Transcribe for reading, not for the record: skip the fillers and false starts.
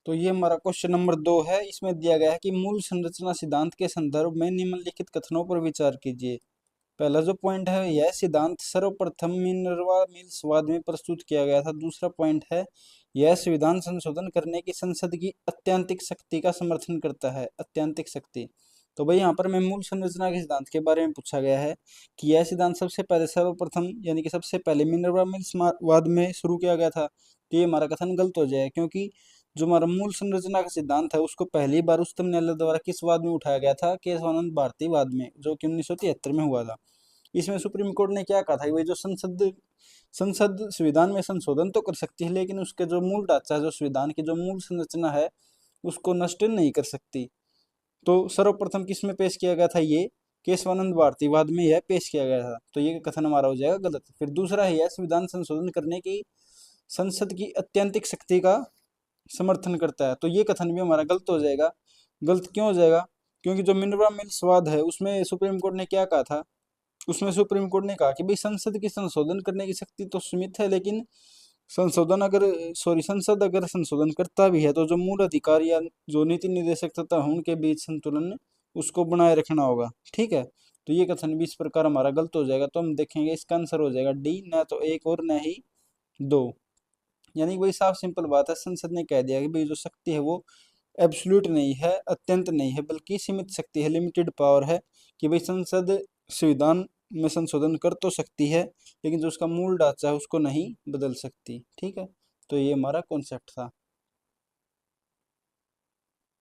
तो ये हमारा क्वेश्चन नंबर 2 है। इसमें दिया गया है कि मूल संरचना सिद्धांत के संदर्भ में निम्नलिखित कथनों पर विचार कीजिए। पहला जो पॉइंट है, यह सिद्धांत सर्वप्रथम मिनर्वा मिल्स वाद में प्रस्तुत किया गया था। दूसरा पॉइंट है, यह संविधान संशोधन करने की संसद की अत्यंतिक शक्ति का समर्थन करता है। अत्यंतिक शक्ति। तो भाई यहाँ पर मैं मूल संरचना के सिद्धांत के बारे में पूछा गया है कि यह सिद्धांत सबसे पहले सर्वप्रथम यानी कि सबसे पहले मिनर्वा मिल्स वाद में शुरू किया गया था। तो ये हमारा कथन गलत हो जाएगा, क्योंकि जो हमारा मूल संरचना का सिद्धांत है उसको पहली बार उच्चतम न्यायालय द्वारा किस वाद में उठाया गया था? केशवानंद भारती वाद में, जो कि 1973 में हुआ था। इसमें सुप्रीम कोर्ट ने क्या कहा था कि भाई जो संसद संसद संविधान में संशोधन तो कर सकती है, लेकिन उसके जो मूल ढांचा है, जो संविधान की जो मूल संरचना है, उसको नष्ट नहीं कर सकती। तो सर्वप्रथम किस में पेश किया गया था? ये केशवानंद भारती वाद में यह पेश किया गया था। तो ये कथन हमारा हो जाएगा गलत। फिर दूसरा है, यह संविधान संशोधन करने की संसद की अत्यंतिक शक्ति का समर्थन करता है। तो ये कथन भी हमारा गलत हो जाएगा। गलत क्यों हो जाएगा? क्योंकि जो मिनर्वा मिल्स वाद है उसमें सुप्रीम कोर्ट ने क्या कहा था? उसमें सुप्रीम कोर्ट ने कहा कि भाई संसद की संशोधन करने की शक्ति तो सीमित है, लेकिन संसद अगर संशोधन करता भी है तो जो मूल अधिकार या जो नीति निर्देशक तथा उनके बीच संतुलन उसको बनाए रखना होगा। ठीक है। तो ये कथन भी इस प्रकार हमारा गलत हो जाएगा। तो हम देखेंगे इसका आंसर हो जाएगा डी, ना तो एक और न ही दो। यानी कि भाई साफ सिंपल बात है, संसद ने कह दिया कि भाई जो शक्ति है वो एब्सोल्यूट नहीं है, अत्यंत नहीं है, बल्कि सीमित शक्ति है, लिमिटेड पावर है। कि भाई संसद संविधान में संशोधन कर तो सकती है, लेकिन जो उसका मूल ढांचा है उसको नहीं बदल सकती। ठीक है। तो ये हमारा कॉन्सेप्ट था।